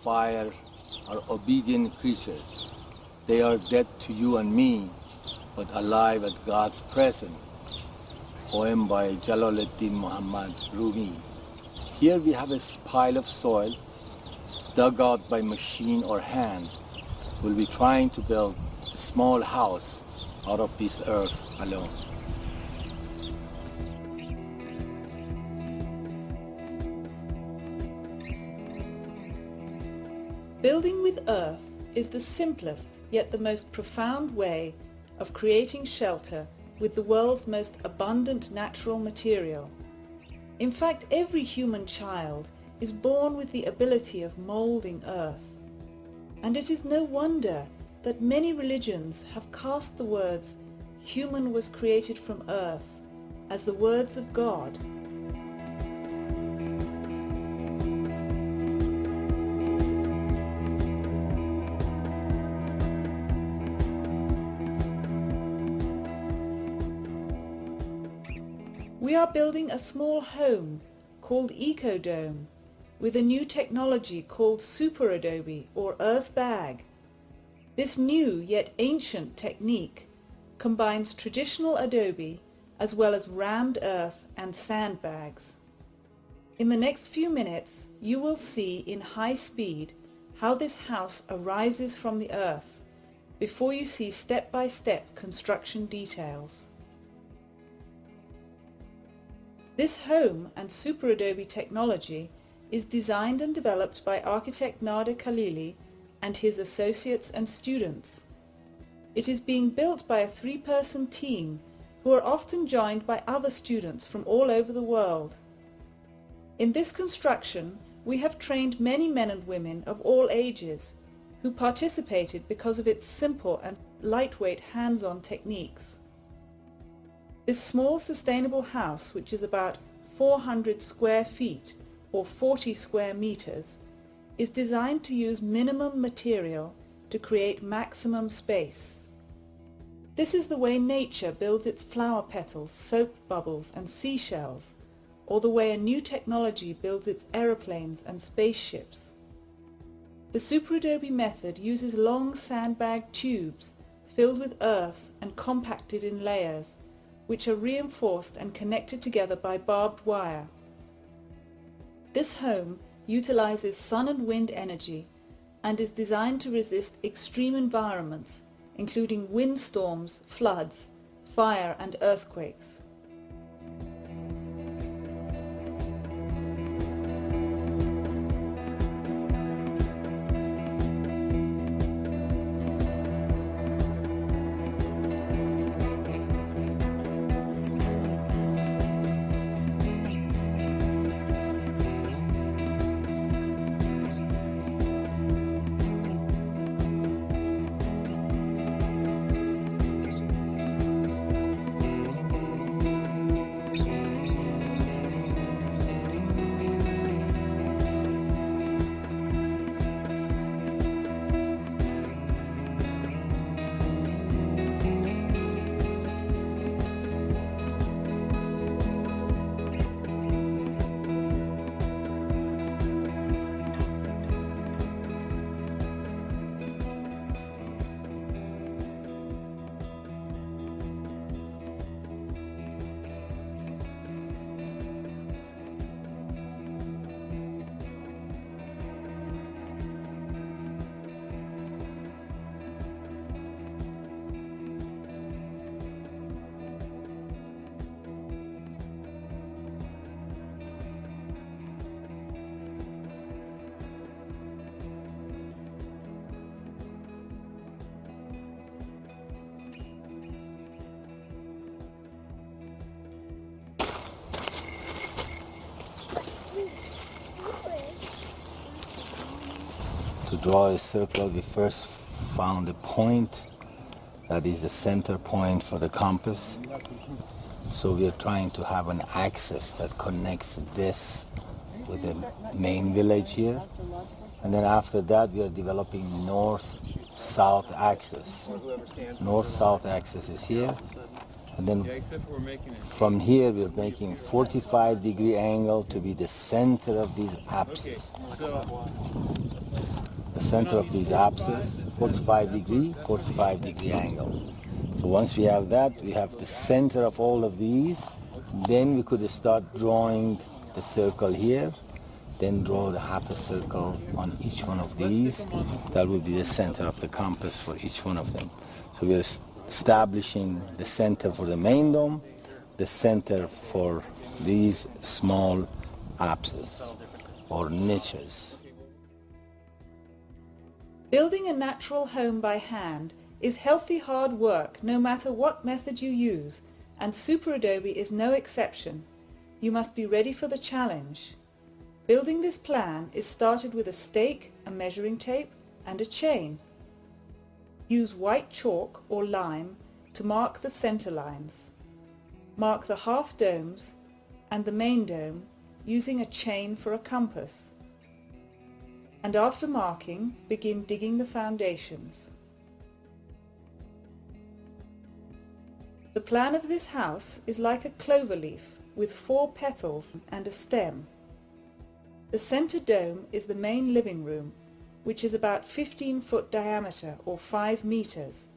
fire are obedient creatures. They are dead to you and me, but alive at God's presence. Poem by Jalaluddin Muhammad Rumi. Here we have a pile of soil dug out by machine or hand. We'll be trying to build a small house out of this earth alone. Building with earth is the simplest yet the most profound way of creating shelter with the world's most abundant natural material. In fact, every human child is born with the ability of moulding earth. And it is no wonder that many religions have cast the words "human was created from earth" as the words of God. We are building a small home called Ecodome with a new technology called Super Adobe or Earth Bag. This new yet ancient technique combines traditional adobe as well as rammed earth and sandbags. In the next few minutes you will see in high speed how this house arises from the earth before you see step-by-step construction details. This home and Super Adobe technology is designed and developed by architect Nader Khalili and his associates and students. It is being built by a three-person team who are often joined by other students from all over the world. In this construction, we have trained many men and women of all ages who participated because of its simple and lightweight hands-on techniques. This small sustainable house, which is about 400 square feet or 40 square meters, is designed to use minimum material to create maximum space. This is the way nature builds its flower petals, soap bubbles and seashells, or the way a new technology builds its aeroplanes and spaceships. The Super Adobe method uses long sandbag tubes filled with earth and compacted in layers, which are reinforced and connected together by barbed wire. This home utilizes sun and wind energy and is designed to resist extreme environments, including windstorms, floods, fire and earthquakes. To draw a circle, we first found a point that is the center point for the compass. So we are trying to have an axis that connects this with the main village here. And then after that, we are developing north-south axis. North-south axis is here. And then Yeah, except we're making it. from here we're making 45-degree angle to be the center of these Okay, apses. so The center of these apses, 45-degree angle. So once we have that, we have the center of all of these. Then we could start drawing the circle here. Then draw the half a circle on each one of these. That would be the center of the compass for each one of them. So we're establishing the center for the main dome, the center for these small apses or niches. Building a natural home by hand is healthy hard work no matter what method you use, and Super Adobe is no exception. You must be ready for the challenge. Building this plan is started with a stake, a measuring tape, and a chain. Use white chalk or lime to mark the center lines. Mark the half domes and the main dome using a chain for a compass. And after marking, begin digging the foundations. The plan of this house is like a clover leaf with 4 petals and a stem. The center dome is the main living room, which is about 15-foot diameter or 5 meters,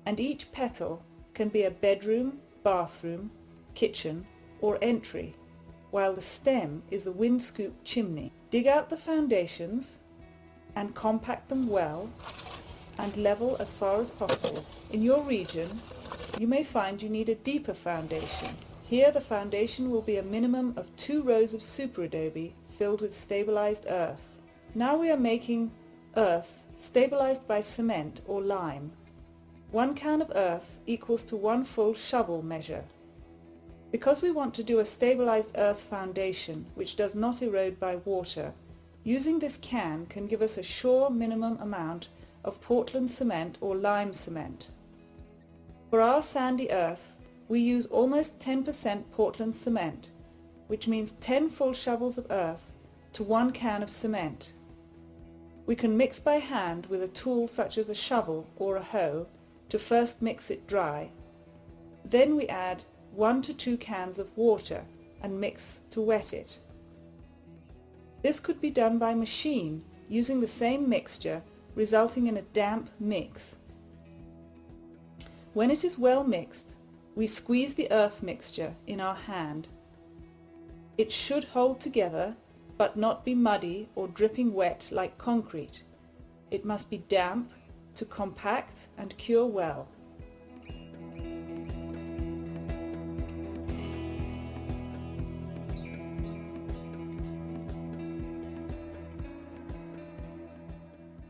and each petal can be a bedroom, bathroom, kitchen or entry, while the stem is the windscoop chimney. Dig out the foundations and compact them well and level as far as possible. In your region, you may find you need a deeper foundation. Here the foundation will be a minimum of 2 rows of Super Adobe filled with stabilized earth. Now we are making earth stabilized by cement or lime. 1 can of earth equals to 1 full shovel measure. Because we want to do a stabilized earth foundation which does not erode by water, using this can give us a sure minimum amount of Portland cement or lime cement. For our sandy earth, we use almost 10% Portland cement, which means 10 full shovels of earth to 1 can of cement. We can mix by hand with a tool such as a shovel or a hoe to first mix it dry. Then we add 1 to 2 cans of water and mix to wet it. This could be done by machine using the same mixture, resulting in a damp mix. When it is well mixed, we squeeze the earth mixture in our hand. It should hold together but not be muddy or dripping wet like concrete. It must be damp to compact and cure well.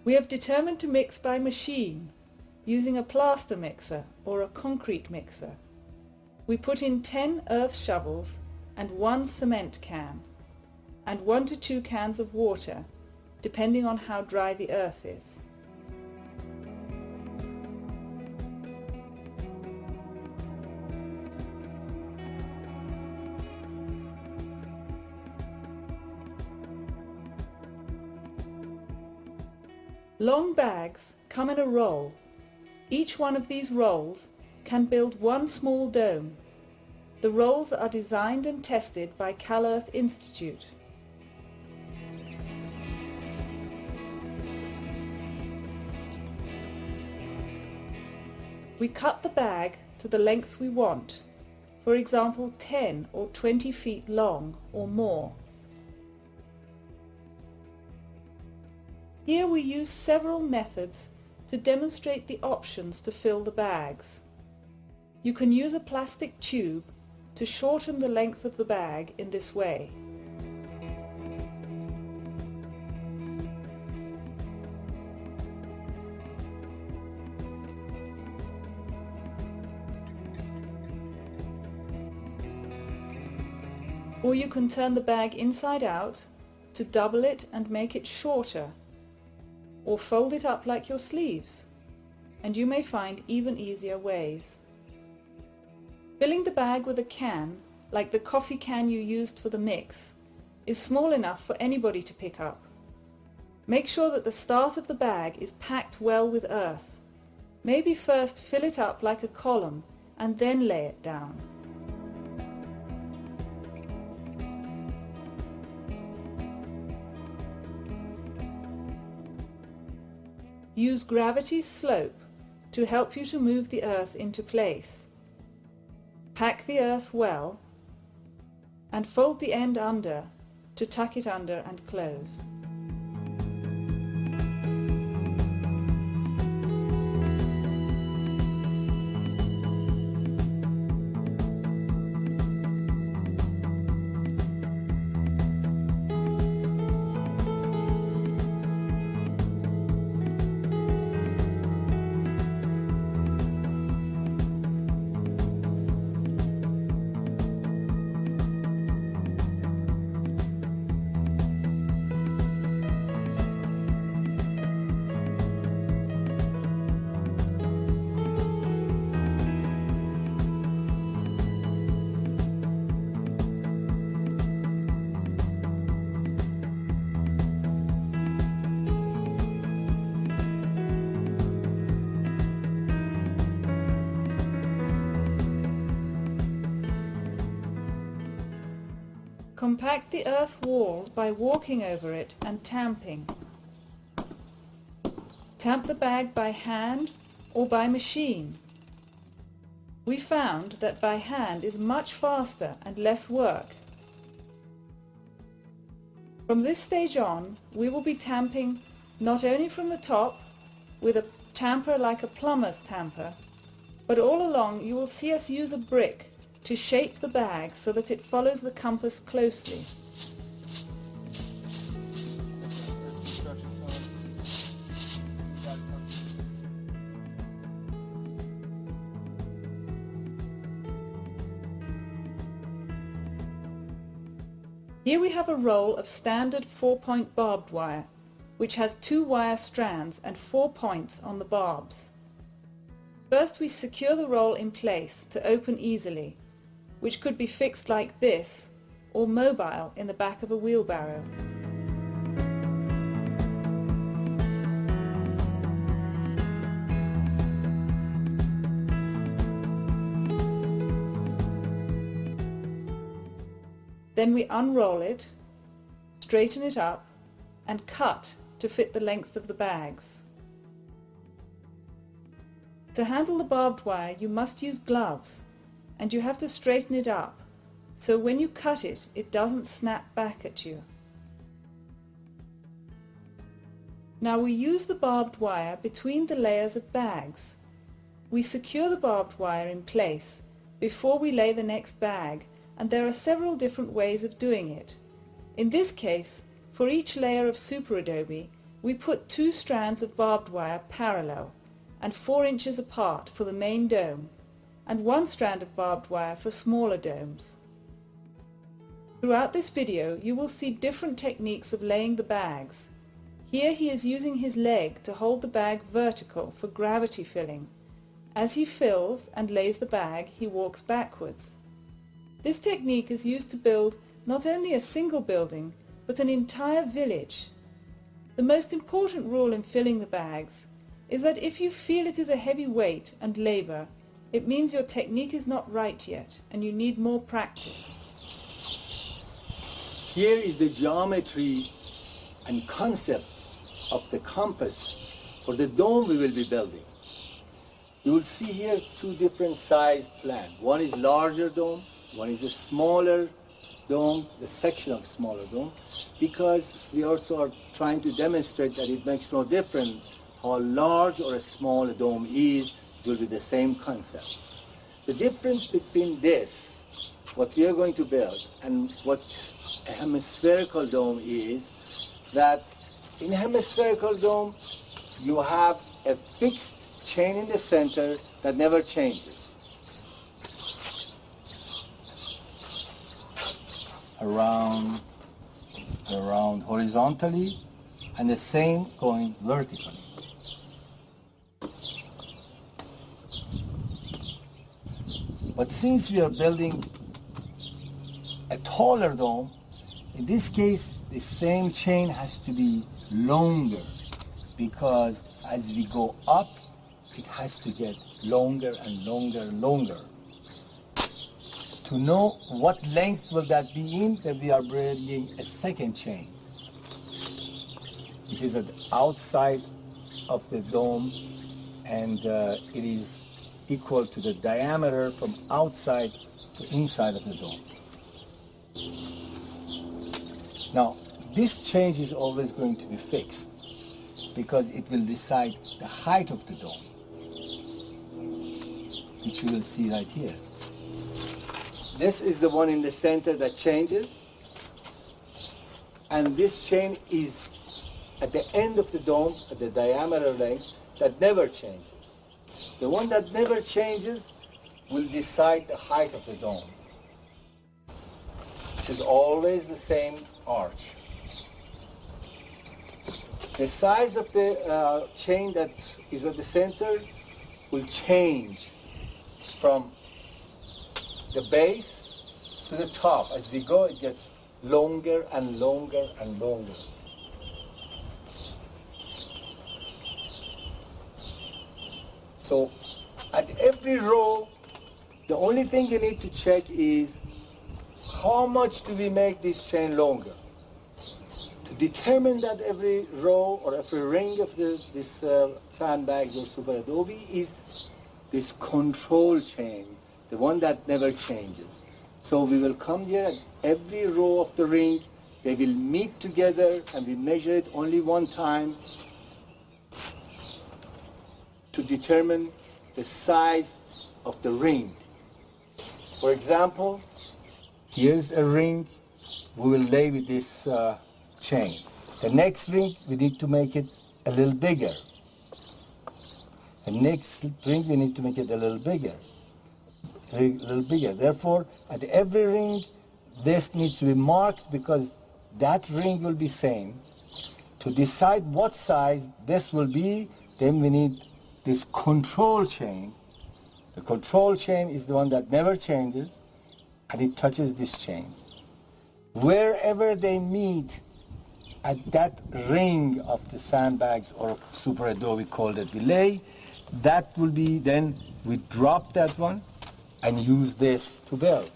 We have determined to mix by machine, using a plaster mixer or a concrete mixer. We put in 10 earth shovels and 1 cement can, and 1 to 2 cans of water, depending on how dry the earth is. Long bags come in a roll. Each one of these rolls can build 1 small dome. The rolls are designed and tested by CalEarth Institute. We cut the bag to the length we want, for example 10 or 20 feet long or more. Here we use several methods to demonstrate the options to fill the bags. You can use a plastic tube to shorten the length of the bag in this way. Or you can turn the bag inside out to double it and make it shorter, or fold it up like your sleeves, and you may find even easier ways. Filling the bag with a can, like the coffee can you used for the mix, is small enough for anybody to pick up. Make sure that the start of the bag is packed well with earth. Maybe first fill it up like a column and then lay it down. Use gravity's slope to help you to move the earth into place. Pack the earth well and fold the end under to tuck it under and close. Compact the earth wall by walking over it and tamping. Tamp the bag by hand or by machine. We found that by hand is much faster and less work. From this stage on, we will be tamping not only from the top with a tamper like a plumber's tamper, but all along you will see us use a brick to shape the bag so that it follows the compass closely. Here we have a roll of standard 4-point barbed wire, which has 2 wire strands and 4 points on the barbs. First we secure the roll in place to open easily, which could be fixed like this or mobile in the back of a wheelbarrow. Then we unroll it, straighten it up and cut to fit the length of the bags. To handle the barbed wire you must use gloves, and you have to straighten it up, so when you cut it, it doesn't snap back at you. Now we use the barbed wire between the layers of bags. We secure the barbed wire in place before we lay the next bag, and there are several different ways of doing it. In this case, for each layer of super adobe, we put 2 strands of barbed wire parallel and 4 inches apart for the main dome, and 1 strand of barbed wire for smaller domes. Throughout this video you will see different techniques of laying the bags. Here he is using his leg to hold the bag vertical for gravity filling. As he fills and lays the bag, he walks backwards. This technique is used to build not only a single building, but an entire village. The most important rule in filling the bags is that if you feel it is a heavy weight and labor, it means your technique is not right yet and you need more practice. Here is the geometry and concept of the compass for the dome we will be building. You will see here 2 different size plans. One is larger dome, one is a smaller dome, the section of smaller dome, because we also are trying to demonstrate that it makes no difference how large or a small a dome is, it will be the same concept. The difference between this, what we are going to build, and what a hemispherical dome is, that in a hemispherical dome you have a fixed chain in the center that never changes. Around horizontally, and the same going vertically. But since we are building a taller dome, in this case the same chain has to be longer, because as we go up it has to get longer and longer and longer. to know what length will that be in, then we are bringing a second chain. It is at the outside of the dome, and it is equal to the diameter from outside to inside of the dome. Now, this change is always going to be fixed because it will decide the height of the dome, which you will see right here. This is the one in the center that changes, and this chain is at the end of the dome, at the diameter length, that never changes. The one that never changes will decide the height of the dome, which is always the same arch. The size of the chain that is at the center will change from the base to the top. As we go, it gets longer and longer and longer. So at every row, the only thing we need to check is how much do we make this chain longer. To determine that every row or every ring of this sandbags or super adobe is this control chain, the one that never changes. So we will come here at every row of the ring, they will meet together and we measure it only one time to determine the size of the ring. For example, here's a ring we will lay with this chain. The next ring, we need to make it a little bigger. The next ring, we need to make it a little bigger. Therefore, at every ring, this needs to be marked because that ring will be same. To decide what size this will be, then we need this control chain. The control chain is the one that never changes, and it touches this chain. Wherever they meet at that ring of the sandbags or super adobe coil that we lay, that will be then we drop that one and use this to build.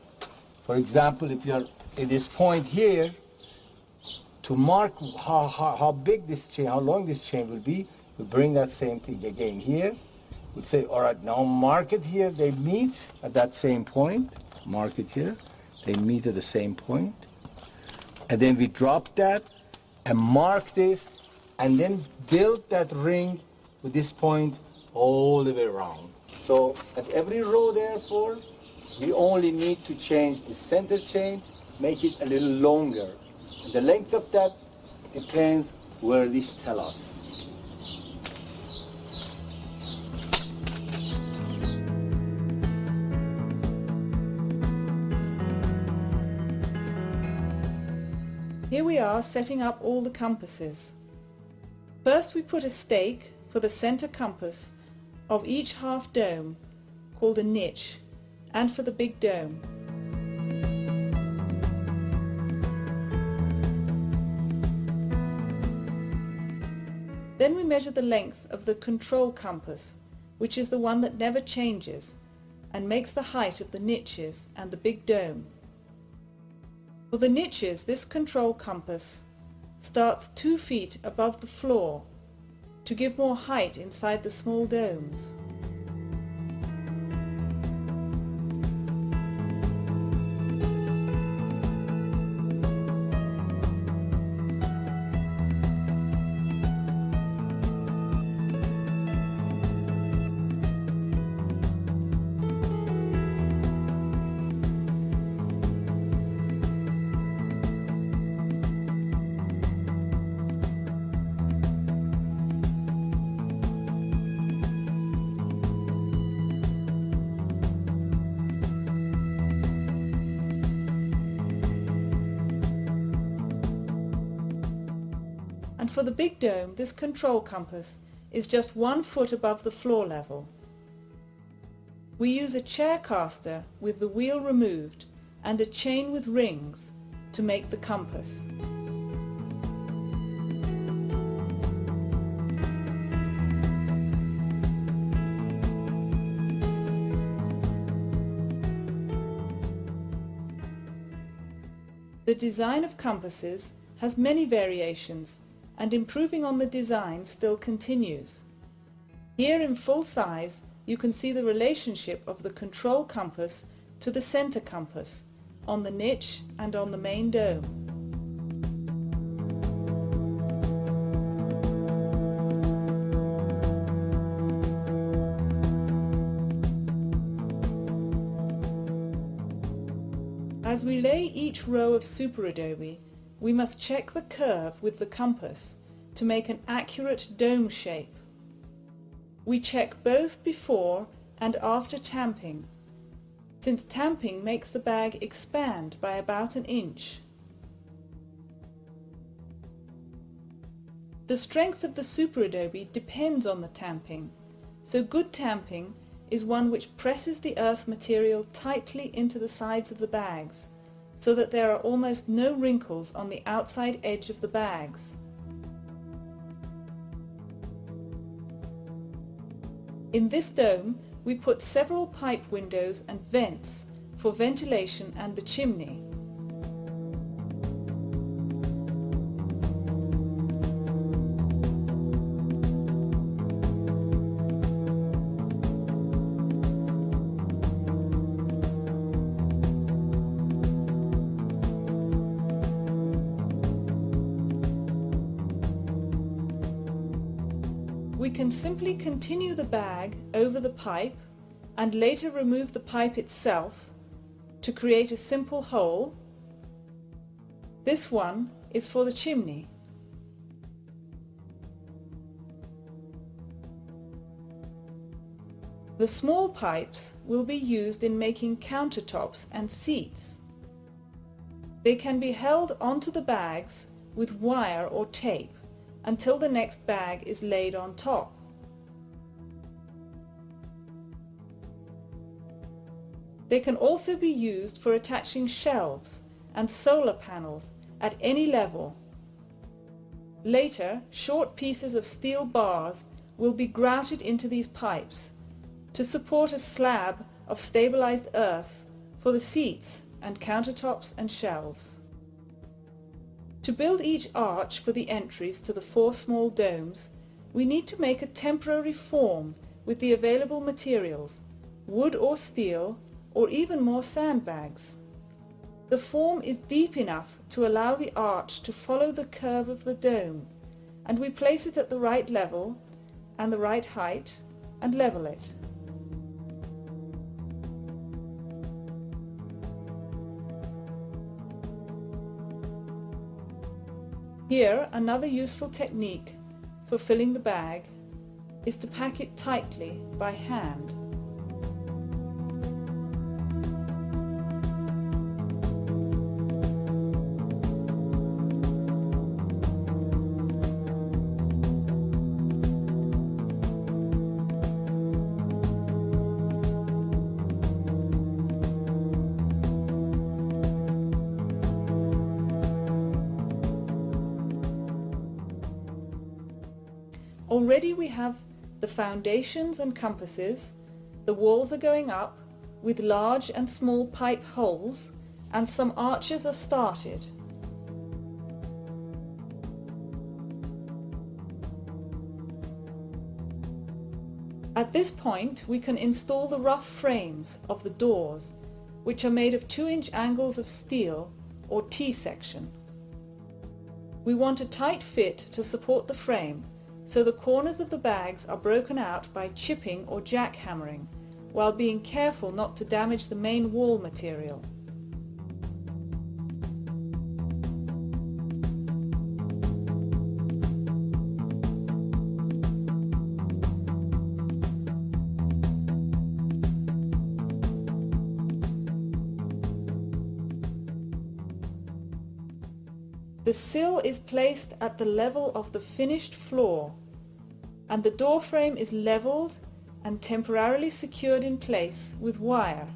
For example, if you're at this point here, to mark how big this chain, how long this chain will be, we bring that same thing again here. We'd say, all right, now mark it here. They meet at that same point. Mark it here. They meet at the same point. And then we drop that and mark this and then build that ring with this point all the way around. So at every row, therefore, we only need to change the center chain, make it a little longer. And the length of that depends where this tells us. Here we are setting up all the compasses. First we put a stake for the center compass of each half dome, called a niche, and for the big dome. Then we measure the length of the control compass, which is the one that never changes, and makes the height of the niches and the big dome. For the niches, this control compass starts 2 feet above the floor to give more height inside the small domes. And for the big dome, this control compass is just 1 foot above the floor level. We use a chair caster with the wheel removed and a chain with rings to make the compass. The design of compasses has many variations, and improving on the design still continues. Here in full size you can see the relationship of the control compass to the center compass on the niche and on the main dome. As we lay each row of superadobe, we must check the curve with the compass to make an accurate dome shape. We check both before and after tamping, since tamping makes the bag expand by about an inch. The strength of the superadobe depends on the tamping, so good tamping is one which presses the earth material tightly into the sides of the bags, so that there are almost no wrinkles on the outside edge of the bags. In this dome, we put several pipe windows and vents for ventilation and the chimney. We can simply continue the bag over the pipe and later remove the pipe itself to create a simple hole. This one is for the chimney. The small pipes will be used in making countertops and seats. They can be held onto the bags with wire or tape until the next bag is laid on top. They can also be used for attaching shelves and solar panels at any level. Later, short pieces of steel bars will be grouted into these pipes to support a slab of stabilized earth for the seats and countertops and shelves. To build each arch for the entries to the 4 small domes, we need to make a temporary form with the available materials, wood or steel, or even more sandbags. The form is deep enough to allow the arch to follow the curve of the dome, and we place it at the right level and the right height and level it. Here, another useful technique for filling the bag is to pack it tightly by hand. Already we have the foundations and compasses, the walls are going up with large and small pipe holes, and some arches are started. At this point we can install the rough frames of the doors, which are made of 2-inch angles of steel or T-section. We want a tight fit to support the frame, so the corners of the bags are broken out by chipping or jackhammering, while being careful not to damage the main wall material. The sill is placed at the level of the finished floor, and the door frame is leveled and temporarily secured in place with wire.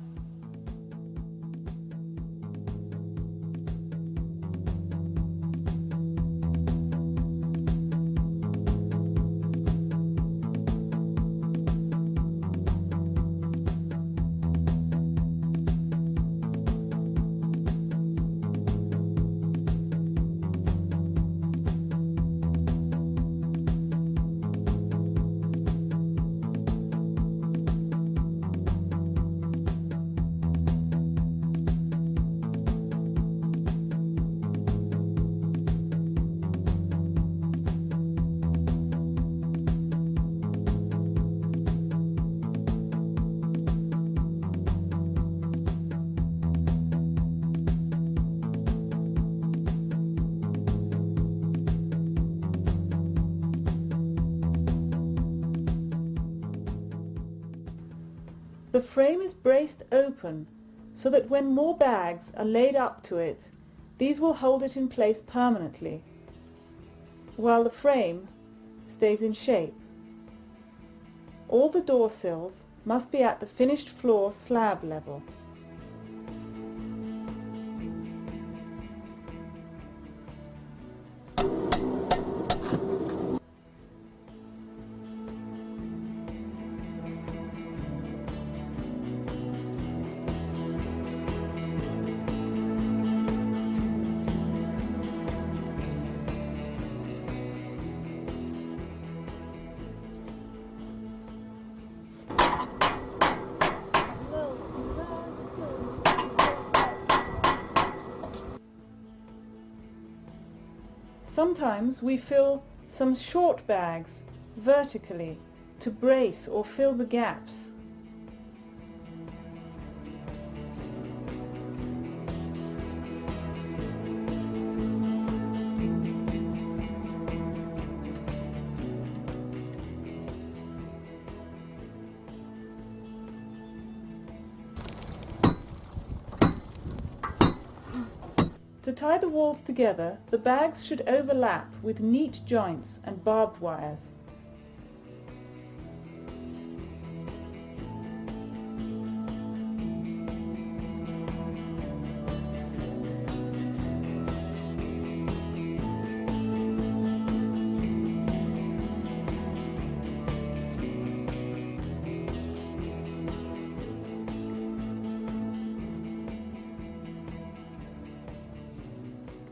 The frame is braced open so that when more bags are laid up to it, these will hold it in place permanently, while the frame stays in shape. All the door sills must be at the finished floor slab level. Sometimes we fill some short bags vertically to brace or fill the gaps. To tie the walls together, the bags should overlap with neat joints and barbed wires.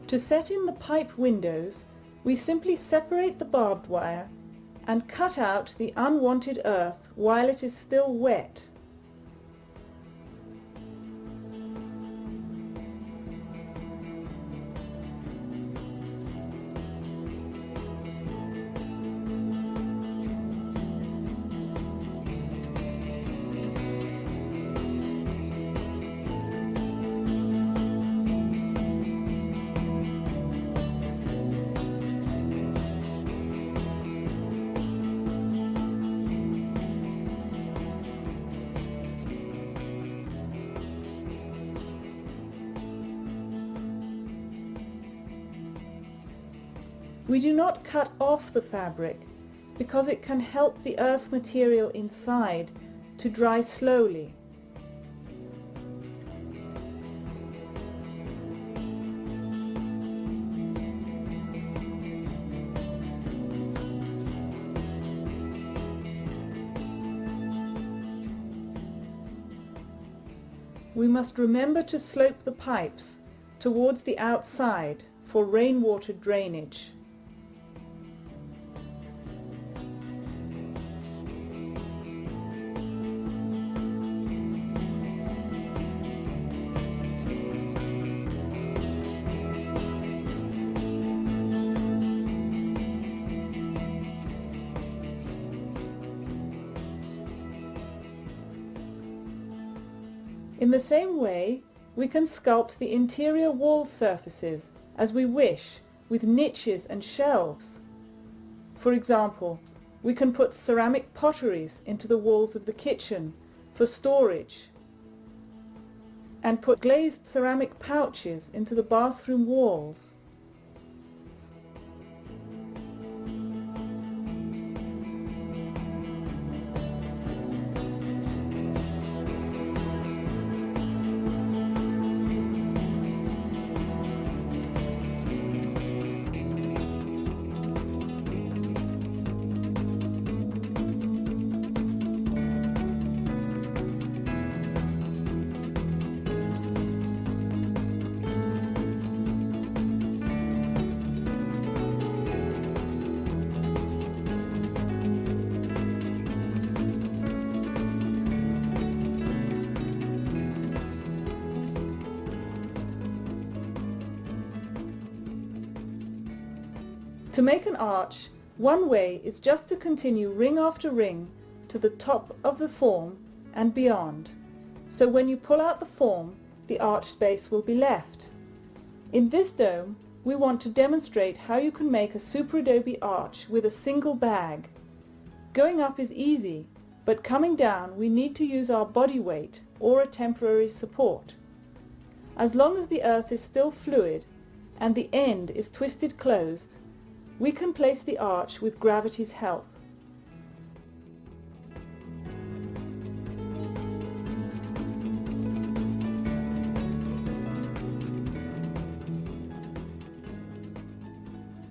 To set in the pipe windows, we simply separate the barbed wire and cut out the unwanted earth while it is still wet. We do not cut off the fabric because it can help the earth material inside to dry slowly. We must remember to slope the pipes towards the outside for rainwater drainage. In the same way, we can sculpt the interior wall surfaces as we wish, with niches and shelves. For example, we can put ceramic potteries into the walls of the kitchen for storage, and put glazed ceramic pouches into the bathroom walls. To make an arch, one way is just to continue ring after ring to the top of the form and beyond, so when you pull out the form, the arch space will be left. In this dome, we want to demonstrate how you can make a super adobe arch with a single bag. Going up is easy, but coming down we need to use our body weight or a temporary support. As long as the earth is still fluid and the end is twisted closed, we can place the arch with gravity's help.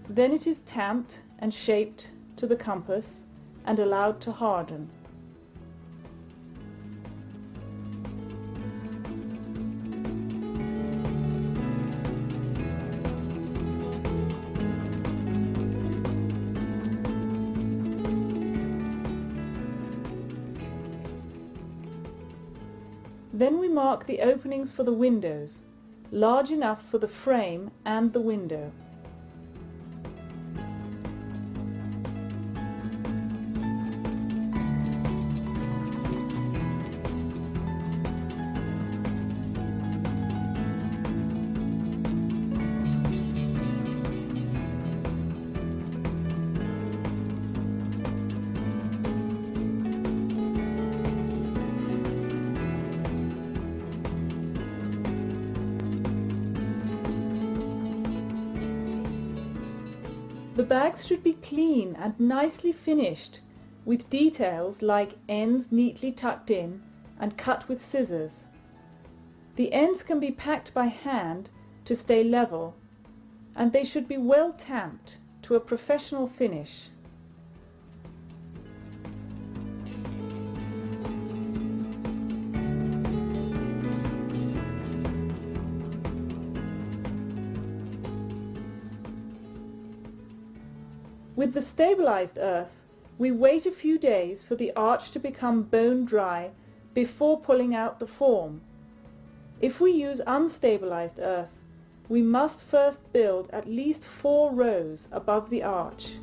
Then it is tamped and shaped to the compass and allowed to harden. Then we mark the openings for the windows, large enough for the frame and the window. The bags should be clean and nicely finished, with details like ends neatly tucked in and cut with scissors. The ends can be packed by hand to stay level, and they should be well tamped to a professional finish. With the stabilized earth, we wait a few days for the arch to become bone dry before pulling out the form. If we use unstabilized earth, we must first build at least 4 rows above the arch.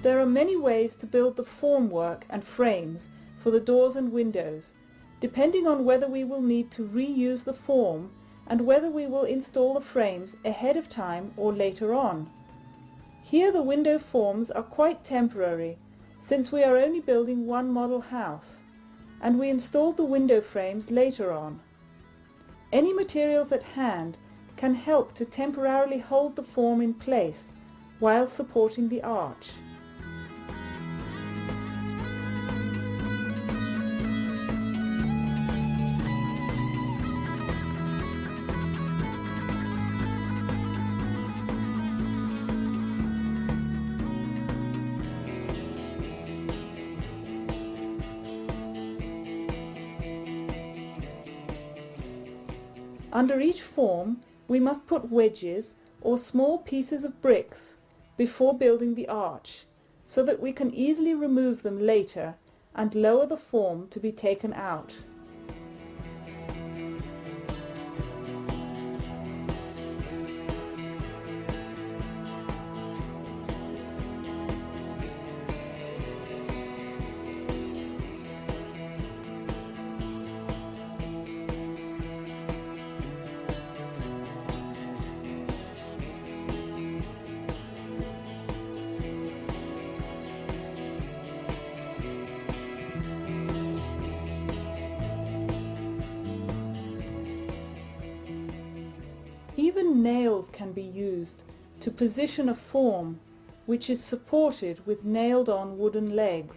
There are many ways to build the formwork and frames for the doors and windows, depending on whether we will need to reuse the form and whether we will install the frames ahead of time or later on. Here the window forms are quite temporary, since we are only building one model house, and we installed the window frames later on. Any materials at hand can help to temporarily hold the form in place while supporting the arch. Under each form we must put wedges or small pieces of bricks before building the arch, so that we can easily remove them later and lower the form to be taken out. Even nails can be used to position a form which is supported with nailed-on wooden legs.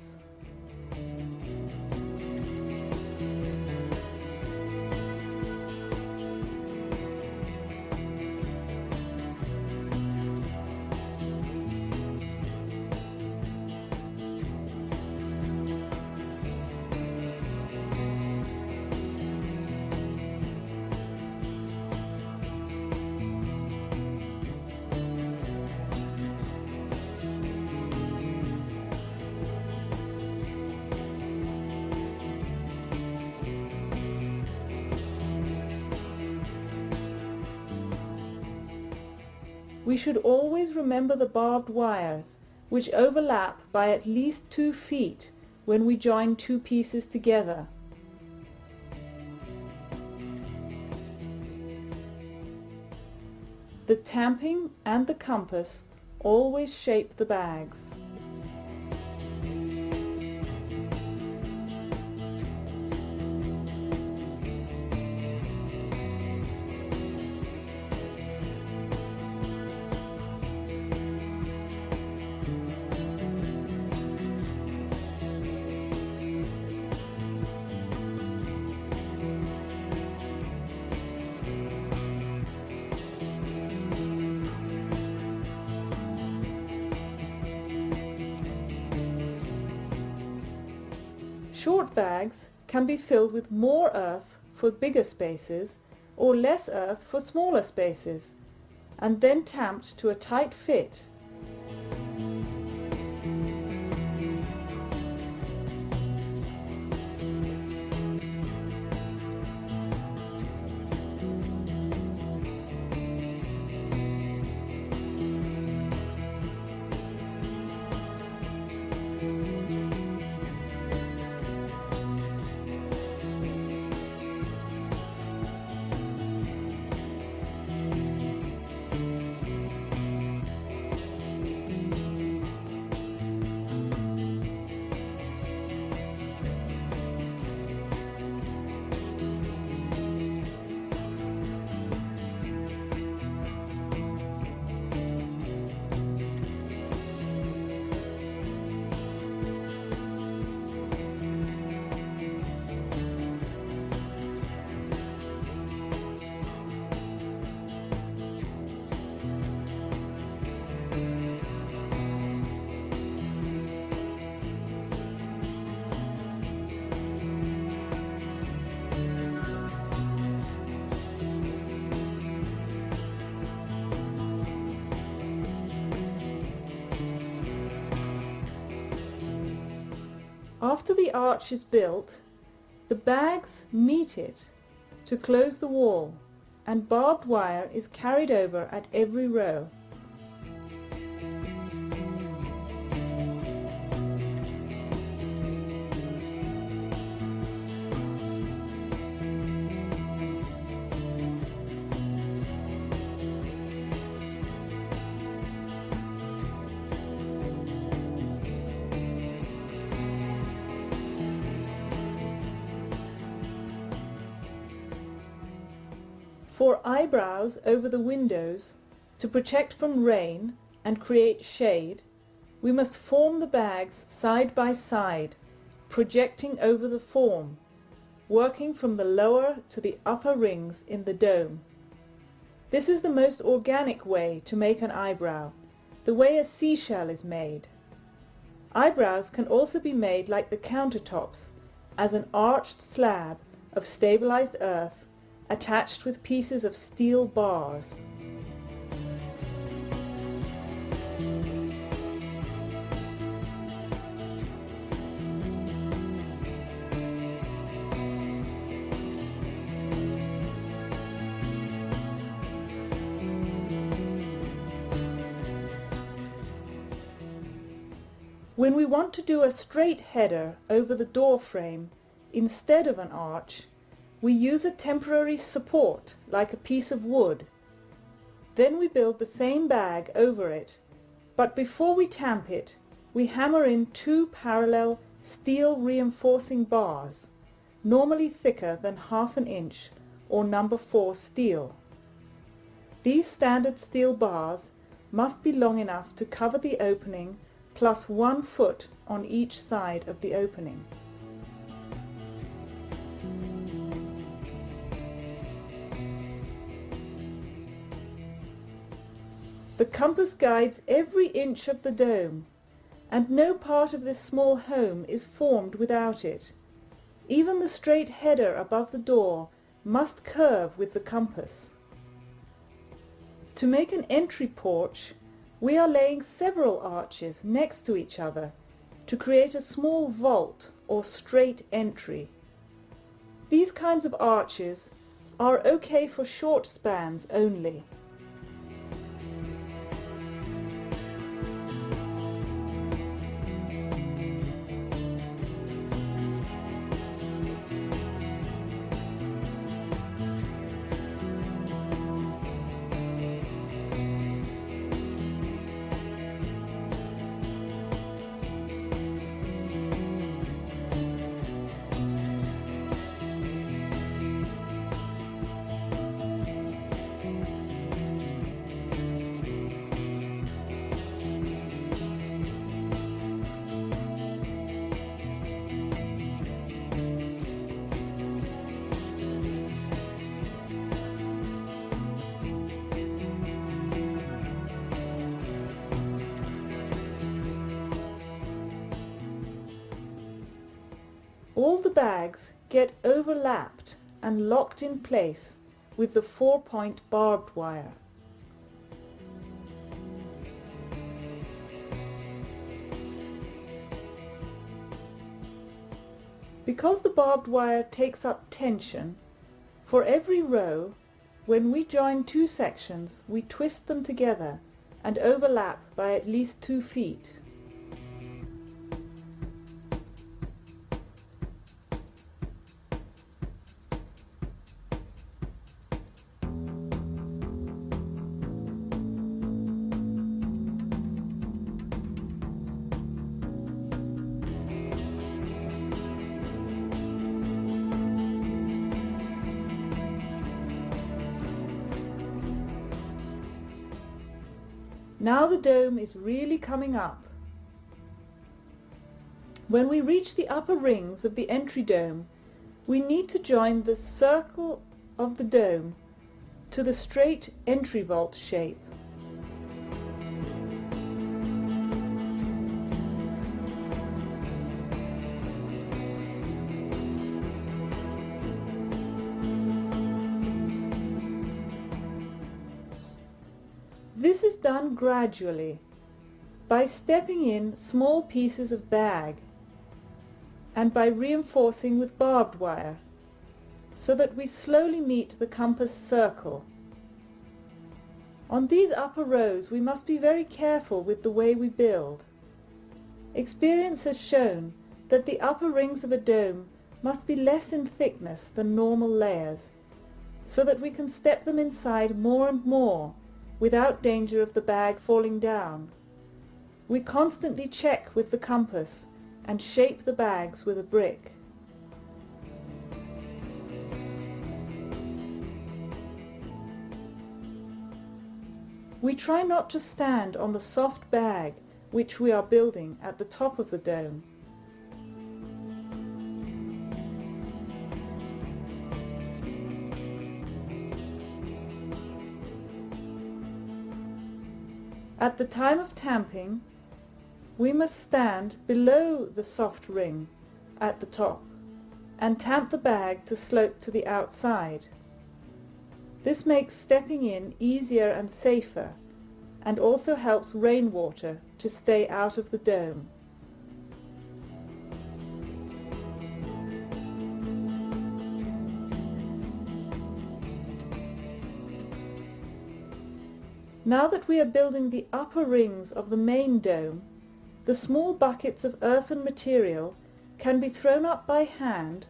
we should always remember the barbed wires, which overlap by at least 2 feet when we join 2 pieces together. The tamping and the compass always shape the bags. Short bags can be filled with more earth for bigger spaces or less earth for smaller spaces, and then tamped to a tight fit. After the arch is built, the bags meet it to close the wall, and barbed wire is carried over at every row. For eyebrows over the windows, to protect from rain and create shade, we must form the bags side by side, projecting over the form, working from the lower to the upper rings in the dome. This is the most organic way to make an eyebrow, the way a seashell is made. Eyebrows can also be made like the countertops, as an arched slab of stabilized earth attached with pieces of steel bars. When we want to do a straight header over the door frame instead of an arch, we use a temporary support like a piece of wood. Then we build the same bag over it, but before we tamp it, we hammer in 2 parallel steel reinforcing bars, normally thicker than 1/2 inch or number 4 steel. These standard steel bars must be long enough to cover the opening plus 1 foot on each side of the opening. The compass guides every inch of the dome, and no part of this small home is formed without it. Even the straight header above the door must curve with the compass. To make an entry porch, we are laying several arches next to each other to create a small vault or straight entry. These kinds of arches are okay for short spans only. all the bags get overlapped and locked in place with the 4-point barbed wire. Because the barbed wire takes up tension, for every row, when we join two sections, we twist them together and overlap by at least 2 feet. Now the dome is really coming up. When we reach the upper rings of the entry dome, we need to join the circle of the dome to the straight entry vault shape. This is done gradually by stepping in small pieces of bag and by reinforcing with barbed wire so that we slowly meet the compass circle. On these upper rows we must be very careful with the way we build. Experience has shown that the upper rings of a dome must be less in thickness than normal layers so that we can step them inside more and more without danger of the bag falling down. We constantly check with the compass and shape the bags with a brick. We try not to stand on the soft bag which we are building at the top of the dome. At the time of tamping, we must stand below the soft ring at the top and tamp the bag to slope to the outside. This makes stepping in easier and safer and also helps rainwater to stay out of the dome. Now that we are building the upper rings of the main dome, the small buckets of earthen material can be thrown up by hand,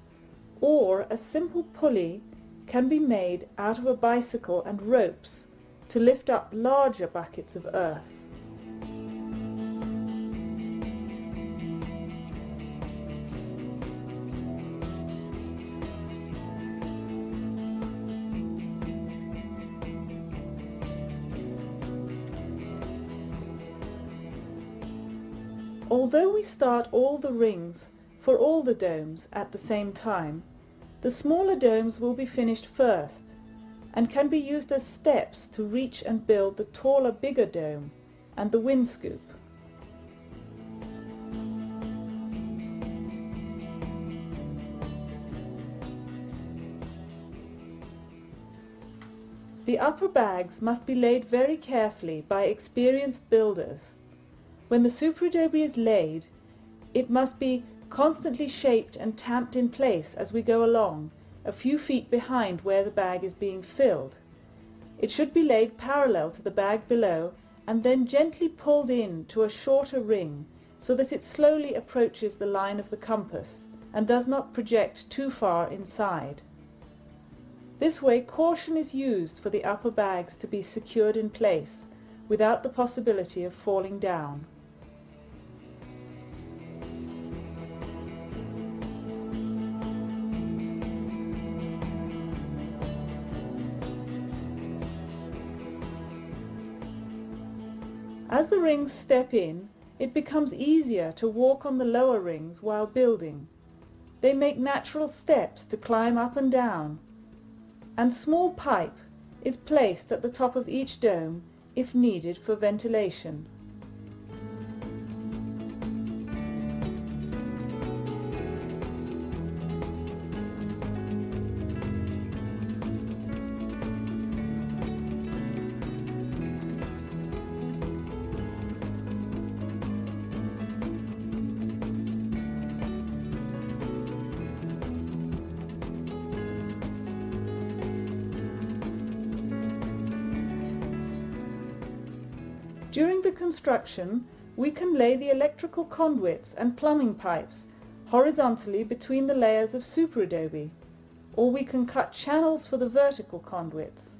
or a simple pulley can be made out of a bicycle and ropes to lift up larger buckets of earth. Although we start all the rings for all the domes at the same time, the smaller domes will be finished first and can be used as steps to reach and build the taller, bigger dome and the windscoop. The upper bags must be laid very carefully by experienced builders. When the superadobe is laid, it must be constantly shaped and tamped in place as we go along, a few feet behind where the bag is being filled. It should be laid parallel to the bag below and then gently pulled in to a shorter ring so that it slowly approaches the line of the compass and does not project too far inside. This way caution is used for the upper bags to be secured in place without the possibility of falling down. As the rings step in, it becomes easier to walk on the lower rings while building. They make natural steps to climb up and down, and small pipe is placed at the top of each dome if needed for ventilation. During the construction, we can lay the electrical conduits and plumbing pipes horizontally between the layers of superadobe, or we can cut channels for the vertical conduits.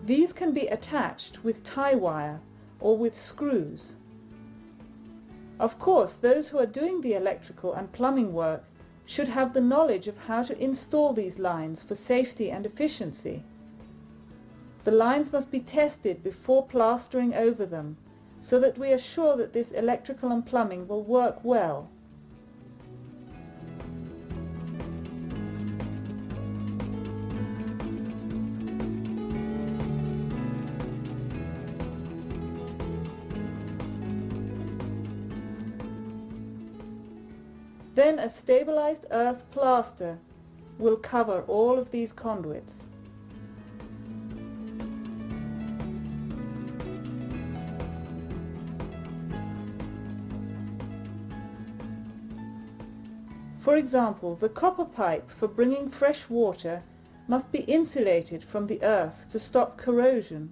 These can be attached with tie wire or with screws. Of course, those who are doing the electrical and plumbing work should have the knowledge of how to install these lines for safety and efficiency. The lines must be tested before plastering over them, so that we are sure that this electrical and plumbing will work well. Then a stabilized earth plaster will cover all of these conduits. For example, the copper pipe for bringing fresh water must be insulated from the earth to stop corrosion,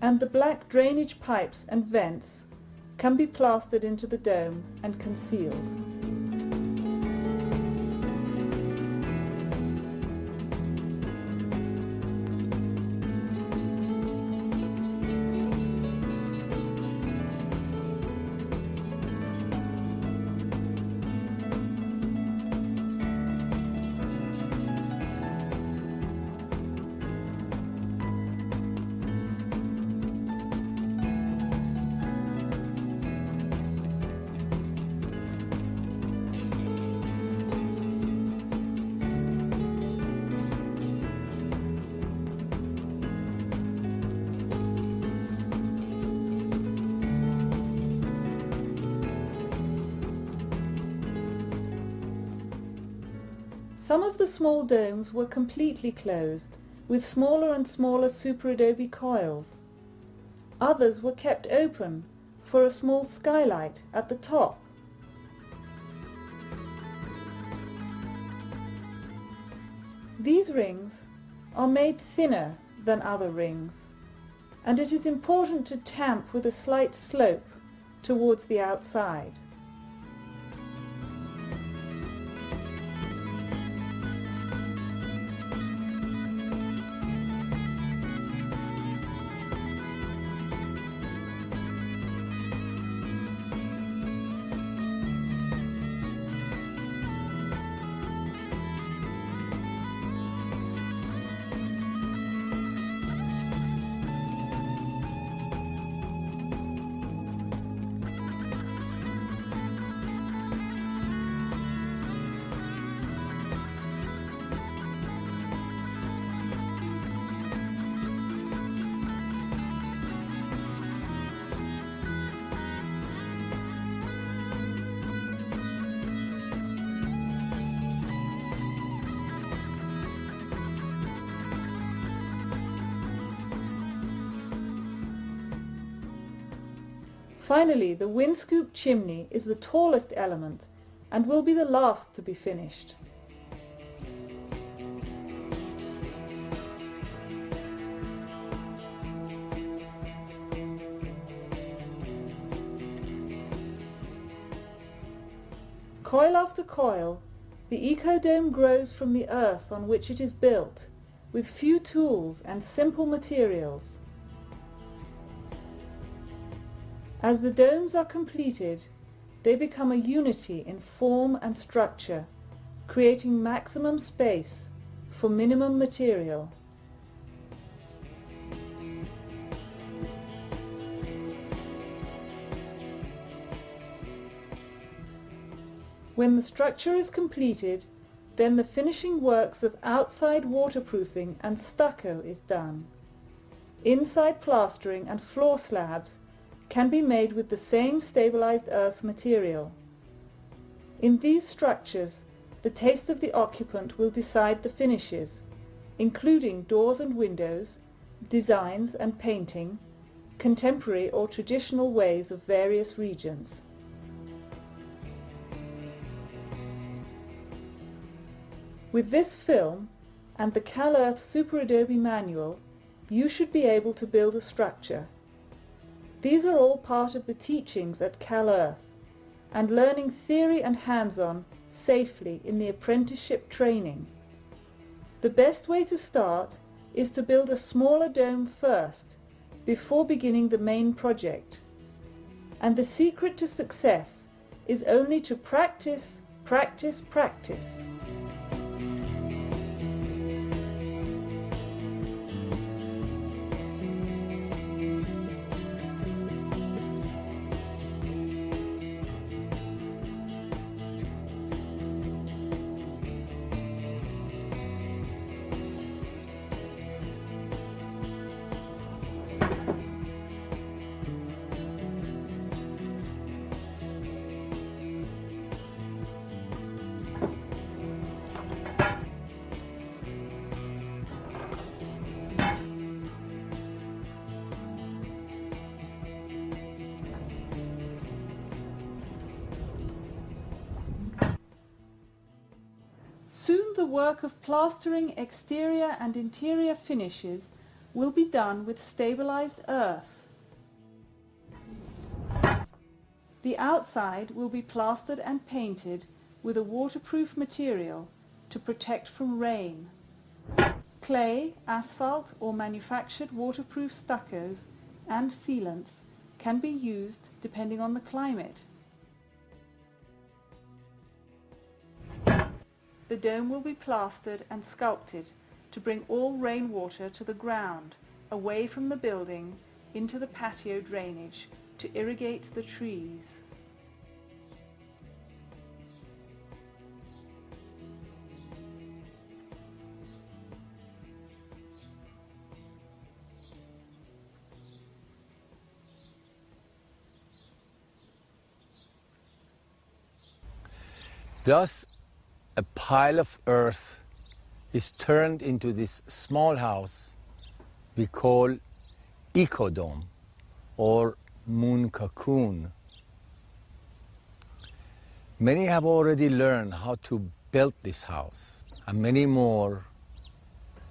and the black drainage pipes and vents can be plastered into the dome and concealed. Some of the small domes were completely closed, with smaller and smaller superadobe coils. Others were kept open for a small skylight at the top. These rings are made thinner than other rings, and it is important to tamp with a slight slope towards the outside. Finally, the windscoop chimney is the tallest element and will be the last to be finished. Coil after coil, the ecodome grows from the earth on which it is built, with few tools and simple materials. As the domes are completed, they become a unity in form and structure, creating maximum space for minimum material. When the structure is completed, then the finishing works of outside waterproofing and stucco is done. Inside plastering and floor slabs can be made with the same stabilized earth material. In these structures, the taste of the occupant will decide the finishes, including doors and windows, designs and painting, contemporary or traditional ways of various regions. With this film, and the CalEarth Super Adobe manual, you should be able to build a structure. These are all part of the teachings at CalEarth and learning theory and hands-on safely in the apprenticeship training. The best way to start is to build a smaller dome first before beginning the main project. And the secret to success is only to practice, practice, practice. Soon the work of plastering exterior and interior finishes will be done with stabilized earth. The outside will be plastered and painted with a waterproof material to protect from rain. Clay, asphalt or manufactured waterproof stuccos and sealants can be used depending on the climate. The dome will be plastered and sculpted to bring all rainwater to the ground, away from the building, into the patio drainage to irrigate the trees. Thus, a pile of earth is turned into this small house we call eco-dome or moon cocoon. Many have already learned how to build this house, and many more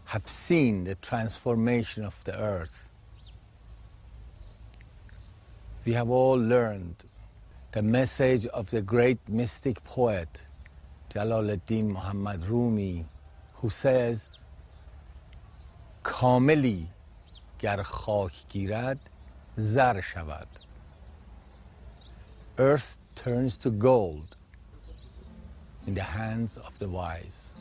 have seen the transformation of the earth. We have all learned the message of the great mystic poet Jalaluddin Muhammad Rumi, who says, کاملی گر خاک گیرد زر شود. Earth turns to gold in the hands of the wise.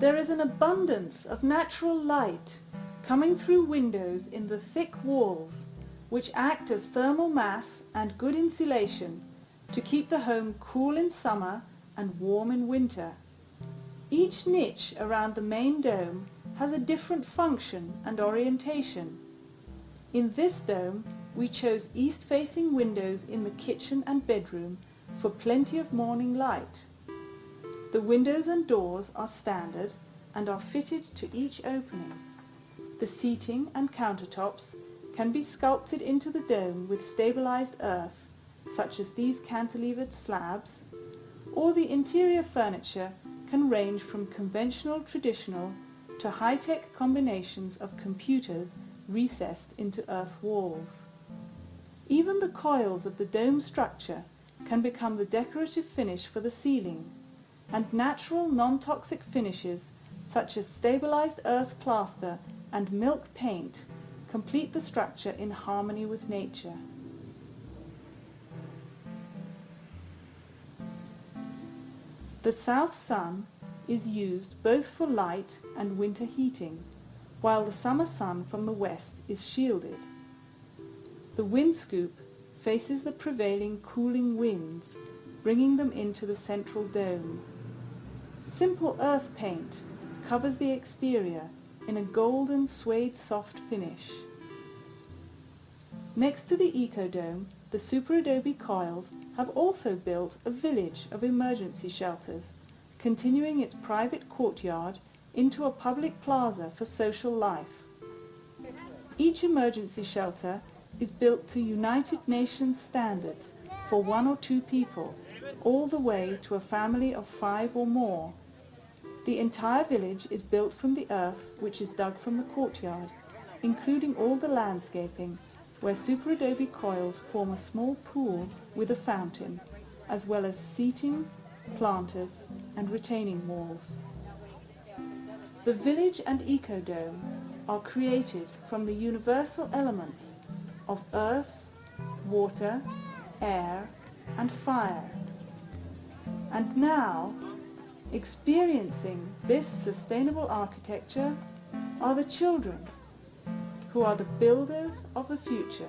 There is an abundance of natural light coming through windows in the thick walls, which act as thermal mass and good insulation to keep the home cool in summer and warm in winter. Each niche around the main dome has a different function and orientation. In this dome, we chose east-facing windows in the kitchen and bedroom for plenty of morning light. The windows and doors are standard and are fitted to each opening. The seating and countertops can be sculpted into the dome with stabilized earth, such as these cantilevered slabs, or the interior furniture can range from conventional traditional to high-tech combinations of computers recessed into earth walls. Even the coils of the dome structure can become the decorative finish for the ceiling, and natural non-toxic finishes such as stabilized earth plaster and milk paint complete the structure in harmony with nature. The south sun is used both for light and winter heating, while the summer sun from the west is shielded. The wind scoop faces the prevailing cooling winds, bringing them into the central dome. Simple earth paint covers the exterior in a golden suede soft finish. Next to the Ecodome, the Super Adobe coils have also built a village of emergency shelters, continuing its private courtyard into a public plaza for social life. Each emergency shelter is built to United Nations standards for 1 or 2 people, all the way to a family of 5 or more. The entire village is built from the earth which is dug from the courtyard, including all the landscaping, where Super Adobe coils form a small pool with a fountain, as well as seating, planters, and retaining walls. The village and Ecodome are created from the universal elements of earth, water, air, and fire. And now, experiencing this sustainable architecture are the children, who are the builders of the future.